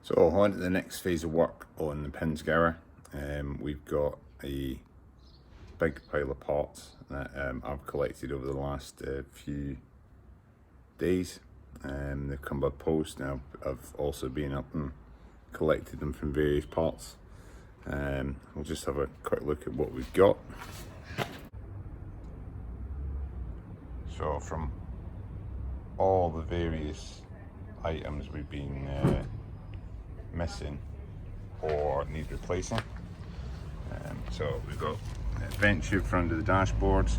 So on to the next phase of work on the Pinzgauer. We've got a big pile of parts that I've collected over the last few days. They've come by post, and I've also been up and collected them from various parts. We'll just have a quick look at what we've got. So from all the various items we've been missing or need replacing. So we've got a vent tube for under the dashboards.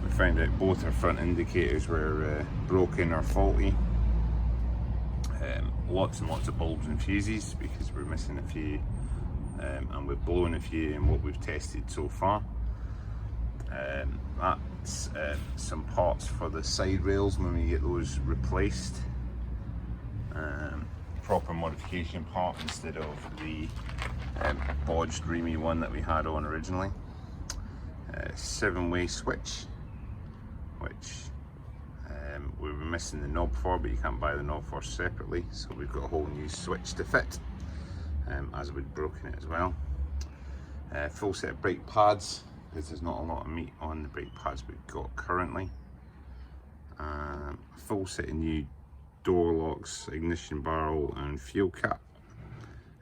We found out both our front indicators were broken or faulty. Lots and lots of bulbs and fuses because we're missing a few, and we've blown a few in what we've tested so far. That's some parts for the side rails when we get those replaced. Proper modification part instead of the bodged Remy one that we had on originally. 7-way switch, which we were missing the knob for, but you can't buy the knob for separately, so we've got a whole new switch to fit, as we'd broken it as well. Full set of brake pads, because there's not a lot of meat on the brake pads we've got currently. A full set of new door locks, ignition barrel and fuel cap,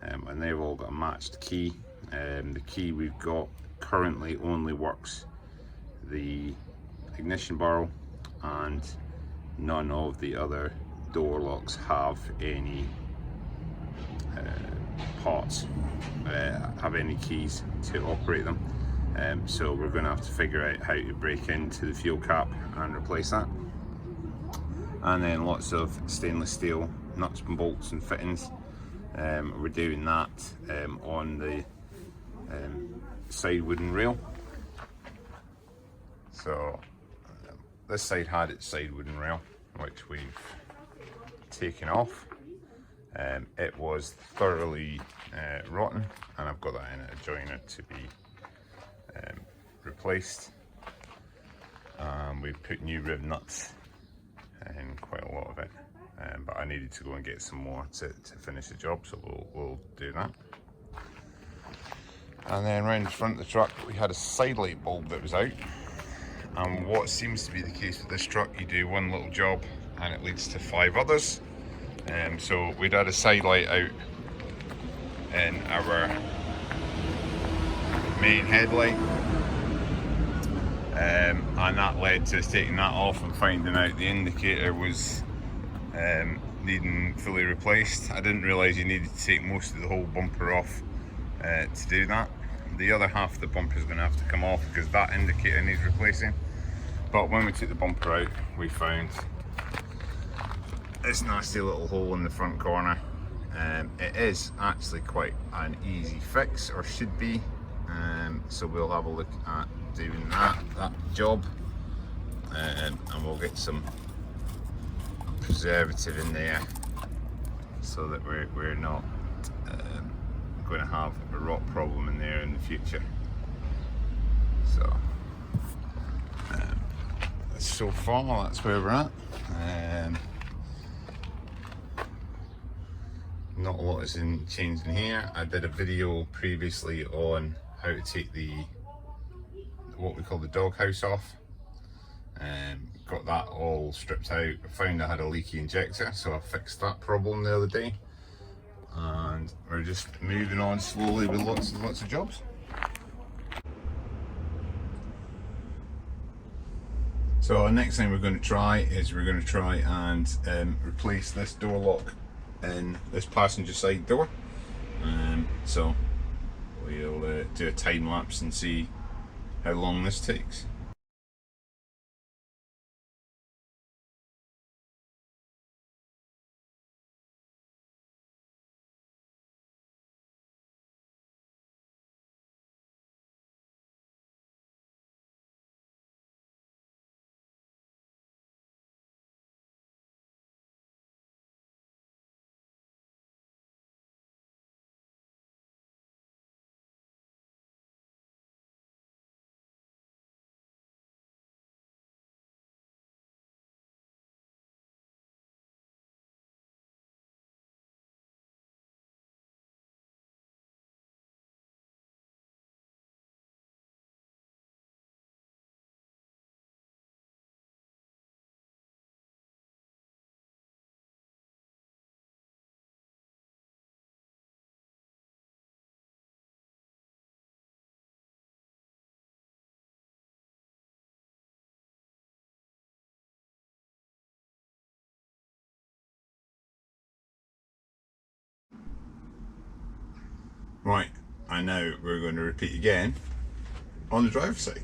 and they've all got a matched key. The key we've got currently only works the ignition barrel, and none of the other door locks have any parts, have any keys to operate them. So we're going to have to figure out how to break into the fuel cap and replace that. And then lots of stainless steel nuts and bolts and fittings. We're doing that on the side wooden rail. So this side had its side wooden rail, which we've taken off. It was thoroughly rotten, and I've got that in a joiner to be replaced. We've put new rib nuts in quite a lot of it, but I needed to go and get some more to finish the job, so we'll do that. And then around the front of the truck we had a side light bulb that was out, and what seems to be the case with this truck, you do one little job and it leads to 5 others. So we'd had a side light out in our main headlight, and that led to us taking that off and finding out the indicator was needing fully replaced. I didn't realise you needed to take most of the whole bumper off to do that. The other half of the bumper is going to have to come off because that indicator needs replacing. But when we took the bumper out, we found this nasty little hole in the front corner. It is actually quite an easy fix, or should be. So we'll have a look at doing that job, and we'll get some preservative in there so that we're not going to have a rot problem in there in the future. So far that's where we're at. Not a lot has changed in here. I did a video previously on how to take what we call the doghouse off. Got that all stripped out. I found I had a leaky injector, so I fixed that problem the other day, and we're just moving on slowly with lots and lots of jobs. So the next thing we're going to try is and replace this door lock in this passenger side door. So we'll do a time lapse and see how long this takes. Right, and now we're going to repeat again on the driver's side.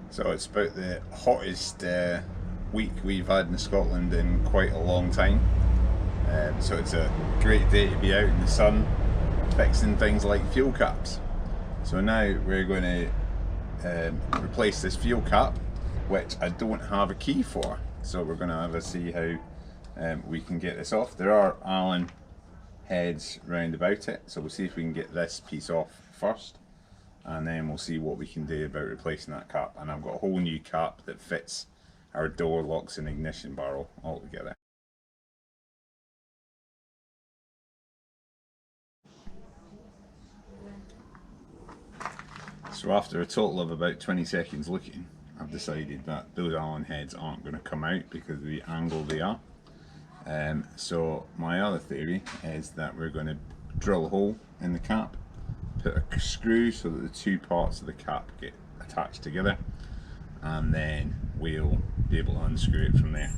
So it's about the hottest week we've had in Scotland in quite a long time. So it's a great day to be out in the sun fixing things like fuel caps. So now we're going to replace this fuel cap, which I don't have a key for. So we're going to have a see how we can get this off. There are Allen heads round about it, so we'll see if we can get this piece off first, and then we'll see what we can do about replacing that cap. And I've got a whole new cap that fits our door locks and ignition barrel all together. So after a total of about 20 seconds looking, I've decided that those Allen heads aren't going to come out because of the angle they are. So my other theory is that we're going to drill a hole in the cap, put a screw so that the two parts of the cap get attached together, and then we'll be able to unscrew it from there.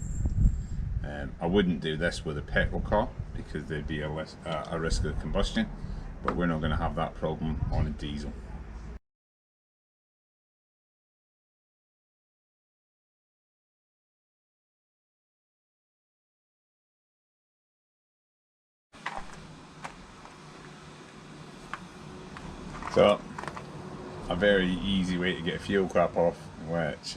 I wouldn't do this with a petrol car because there'd be a risk of combustion, but we're not going to have that problem on a diesel. So, a very easy way to get a fuel cap off, which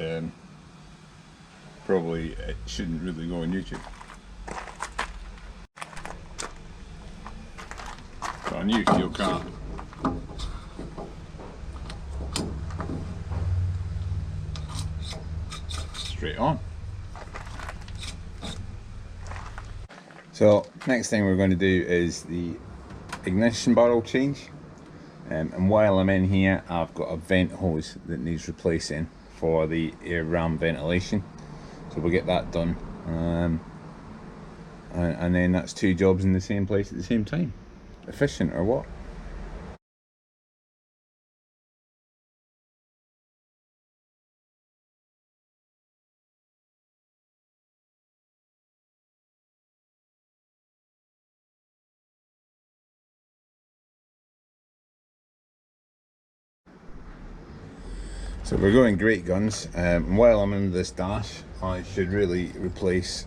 probably it shouldn't really go on YouTube. So a new fuel cap. Straight on. So next thing we're going to do is the ignition barrel change. And while I'm in here, I've got a vent hose that needs replacing for the air ram ventilation. So we'll get that done. And then that's two jobs in the same place at the same time. Efficient or what? So we're going great guns. While I'm in this dash, I should really replace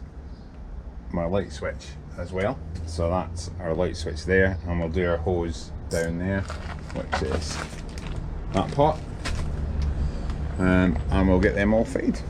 my light switch as well. So that's our light switch there, and we'll do our hose down there, which is that part, and we'll get them all fitted.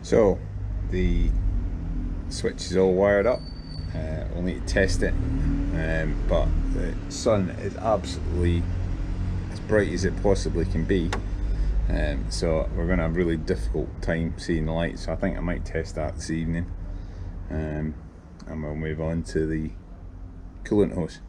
So the switch is all wired up. We'll need to test it, but the sun is absolutely as bright as it possibly can be, so we're going to have a really difficult time seeing the light. So I think I might test that this evening, and we'll move on to the coolant hose.